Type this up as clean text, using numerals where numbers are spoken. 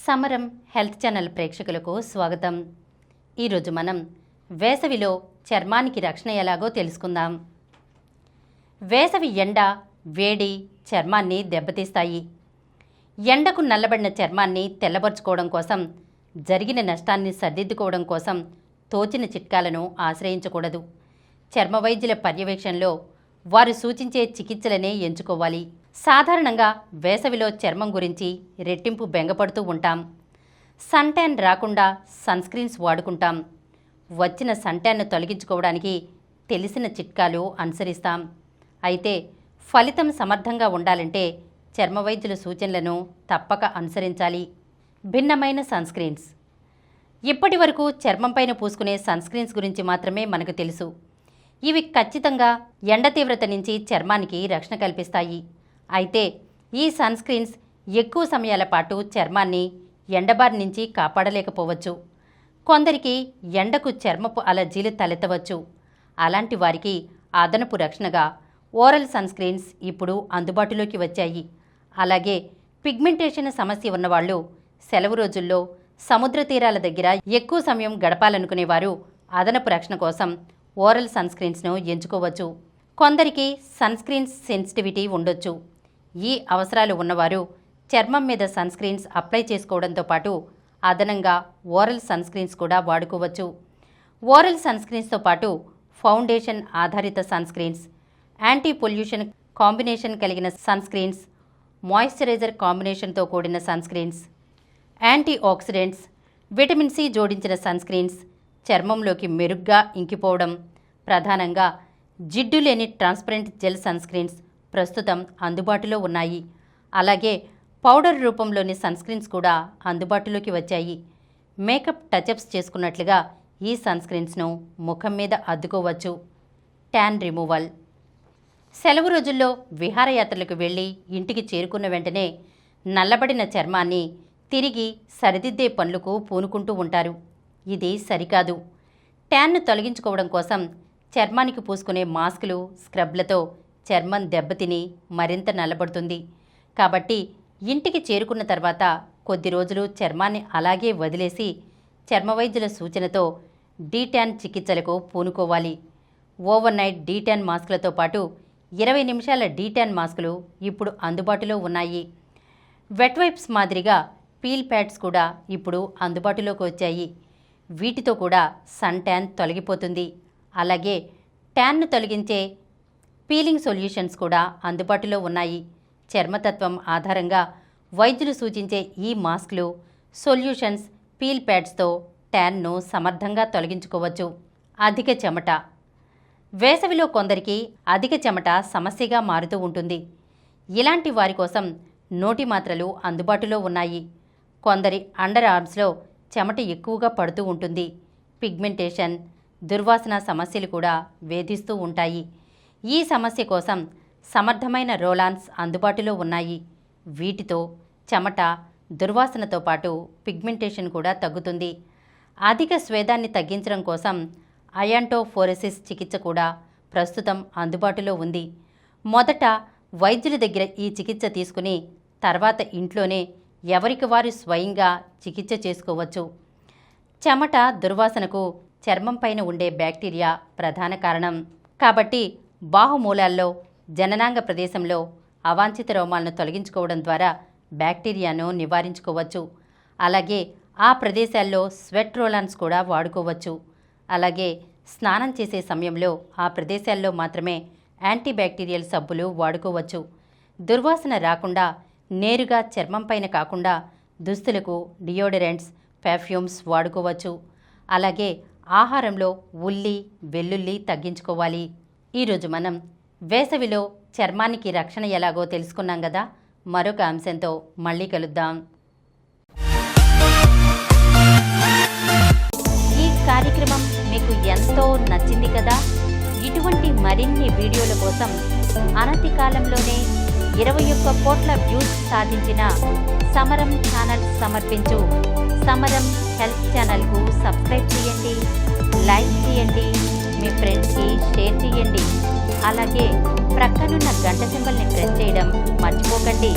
సమరం health channel ప్రేక్షకులకు స్వాగతం. ఈరోజు మనం వేసవిలో చర్మానికి రక్షణ ఎలాగో తెలుసుకుందాం. వేసవి ఎండ, వేడి చర్మాన్ని దెబ్బతీస్తాయి. ఎండకు నల్లబడిన చర్మాన్ని తెల్లబరుచుకోవడం కోసం, జరిగిన నష్టాన్ని సరిదిద్దుకోవడం కోసం తోచిన చిట్కాలను ఆశ్రయించకూడదు. చర్మ వైద్యుల పర్యవేక్షణలో వారు సూచించే చికిత్సలనే ఎంచుకోవాలి. సాధారణంగా వేసవిలో చర్మం గురించి రెట్టింపు బెంగపడుతూ ఉంటాం. సన్ ట్యాన్ రాకుండా సన్ స్క్రీన్స్ వాడుకుంటాం. వచ్చిన సన్ ట్యాన్ను తొలగించుకోవడానికి తెలిసిన చిట్కాలు అనుసరిస్తాం. అయితే ఫలితం సమర్థంగా ఉండాలంటే చర్మ వైద్యుల సూచనలను తప్పక అనుసరించాలి. భిన్నమైన సన్ స్క్రీన్స్. ఇప్పటి వరకు చర్మంపైన పూసుకునే సన్ స్క్రీన్స్ గురించి మాత్రమే మనకు తెలుసు. ఇవి ఖచ్చితంగా ఎండ తీవ్రత నుంచి చర్మానికి రక్షణ కల్పిస్తాయి. అయితే ఈ సన్ స్క్రీన్స్ ఎక్కువ సమయాల పాటు చర్మాన్ని ఎండబారి నుంచి కాపాడలేకపోవచ్చు. కొందరికి ఎండకు చర్మపు అలర్జీలు తలెత్తవచ్చు. అలాంటి వారికి అదనపు రక్షణగా ఓరల్ సన్ స్క్రీన్స్ ఇప్పుడు అందుబాటులోకి వచ్చాయి. అలాగే పిగ్మెంటేషన్ సమస్య ఉన్నవాళ్ళు, సెలవు రోజుల్లో సముద్ర తీరాల దగ్గర ఎక్కువ సమయం గడపాలనుకునేవారు అదనపు రక్షణ కోసం ఓరల్ సన్ స్క్రీన్స్ను ఎంచుకోవచ్చు. కొందరికి సన్ స్క్రీన్స్ సెన్సిటివిటీ ఉండొచ్చు. ఈ అవసరాలు ఉన్నవారు చర్మం మీద సన్ స్క్రీన్స్ అప్లై చేసుకోవడంతో పాటు అదనంగా ఓరల్ సన్ స్క్రీన్స్ కూడా వాడుకోవచ్చు. ఓరల్ సన్ స్క్రీన్స్తో పాటు ఫౌండేషన్ ఆధారిత sun screens, anti pollution combination కలిగిన సన్ స్క్రీన్స్, మాయిశ్చరైజర్ కాంబినేషన్తో కూడిన sun screens, anti oxidants, vitamin C జోడించిన సన్ స్క్రీన్స్ చర్మంలోకి మెరుగ్గా ఇంకిపోవడం, ప్రధానంగా జిడ్డు లేని ట్రాన్స్పరెంట్ జెల్ సన్ స్క్రీన్స్ ప్రస్తుతం అందుబాటులో ఉన్నాయి. అలాగే పౌడర్ రూపంలోని సన్ స్క్రీన్స్ కూడా అందుబాటులోకి వచ్చాయి. మేకప్ టచ్అప్స్ చేసుకున్నట్లుగా ఈ సన్ స్క్రీన్స్ను ముఖం మీద అద్దుకోవచ్చు. Tan removal. సెలవు రోజుల్లో విహారయాత్రలకు వెళ్ళి ఇంటికి చేరుకున్న వెంటనే నల్లబడిన చర్మాన్ని తిరిగి సరిదిద్దే పనులకు పూనుకుంటూ ఉంటారు. ఇది సరికాదు. ట్యాన్ను తొలగించుకోవడం కోసం చర్మానికి పూసుకునే మాస్కులు, స్క్రబ్లతో చర్మం దెబ్బతిని మరింత నల్లబడుతుంది. కాబట్టి ఇంటికి చేరుకున్న తర్వాత కొద్ది రోజులు చర్మాన్ని అలాగే వదిలేసి చర్మవైద్యుల సూచనతో డీట్యాన్ చికిత్సలకు పూనుకోవాలి. ఓవర్ నైట్ డీట్యాన్ మాస్కులతో పాటు 20 నిమిషాల డీట్యాన్ మాస్కులు ఇప్పుడు అందుబాటులో ఉన్నాయి. వెట్ వైప్స్ మాదిరిగా పీల్ ప్యాడ్స్ కూడా ఇప్పుడు అందుబాటులోకి వచ్చాయి. వీటితో కూడా సన్ ట్యాన్ తొలగిపోతుంది. అలాగే ట్యాన్ను తొలగించే పీలింగ్ సొల్యూషన్స్ కూడా అందుబాటులో ఉన్నాయి. చర్మతత్వం ఆధారంగా వైద్యులు సూచించే ఈ మాస్కులు, సొల్యూషన్స్, పీల్ ప్యాడ్స్తో ట్యాన్ను సమర్థంగా తొలగించుకోవచ్చు. అధిక చెమట. వేసవిలో కొందరికి అధిక చెమట సమస్యగా మారుతూ ఉంటుంది. ఇలాంటి వారి కోసం నోటి మాత్రలు అందుబాటులో ఉన్నాయి. కొందరి అండర్ ఆర్మ్స్లో చెమట ఎక్కువగా పడుతూ ఉంటుంది. పిగ్మెంటేషన్, దుర్వాసన సమస్యలు కూడా వేధిస్తూ ఉంటాయి. ఈ సమస్య కోసం సమర్థమైన రోలాన్స్ అందుబాటులో ఉన్నాయి. వీటితో చెమట, దుర్వాసనతో పాటు పిగ్మెంటేషన్ కూడా తగ్గుతుంది. అధిక స్వేదాన్ని తగ్గించడం కోసం అయాంటోఫోరెసిస్ చికిత్స కూడా ప్రస్తుతం అందుబాటులో ఉంది. మొదట వైద్యుల దగ్గర ఈ చికిత్స తీసుకుని తర్వాత ఇంట్లోనే ఎవరికి వారు స్వయంగా చికిత్స చేసుకోవచ్చు. చెమట, దుర్వాసనకు చర్మం పైన ఉండే బ్యాక్టీరియా ప్రధాన కారణం. కాబట్టి బాహుమూలాల్లో, జననాంగ ప్రదేశంలో అవాంఛిత రోమాలను తొలగించుకోవడం ద్వారా బ్యాక్టీరియాను నివారించుకోవచ్చు. అలాగే ఆ ప్రదేశాల్లో స్వెట్ రోలాన్స్ కూడా వాడుకోవచ్చు. అలాగే స్నానం చేసే సమయంలో ఆ ప్రదేశాల్లో మాత్రమే యాంటీబ్యాక్టీరియల్ సబ్బులు వాడుకోవచ్చు. దుర్వాసన రాకుండా నేరుగా చర్మం పైన కాకుండా దుస్తులకు డియోడరెంట్స్, పెర్ఫ్యూమ్స్ వాడుకోవచ్చు. అలాగే ఆహారంలో ఉల్లి, వెల్లుల్లి తగ్గించుకోవాలి. ఈరోజు మనం వేసవిలో చర్మానికి రక్షణ ఎలాగో తెలుసుకున్నాం కదా. మరొక అంశంతో మళ్ళీ కలుద్దాం. ఈ కార్యక్రమం మీకు ఎంతో నచ్చింది కదా. ఇటువంటి మరిన్ని వీడియోల కోసం అనతి కాలంలోనే 21 కోట్ల వ్యూస్ సాధించిన సమరం ఛానల్ సమర్పించు సమరం హెల్త్ ఛానల్కు సబ్స్క్రైబ్ చేయండి, లైక్ చేయండి, మీ ఫ్రెండ్స్కి షేర్ చేయండి. అలాగే ప్రక్కనున్న గంట సింబల్ని ప్రెస్ చేయడం మర్చిపోకండి.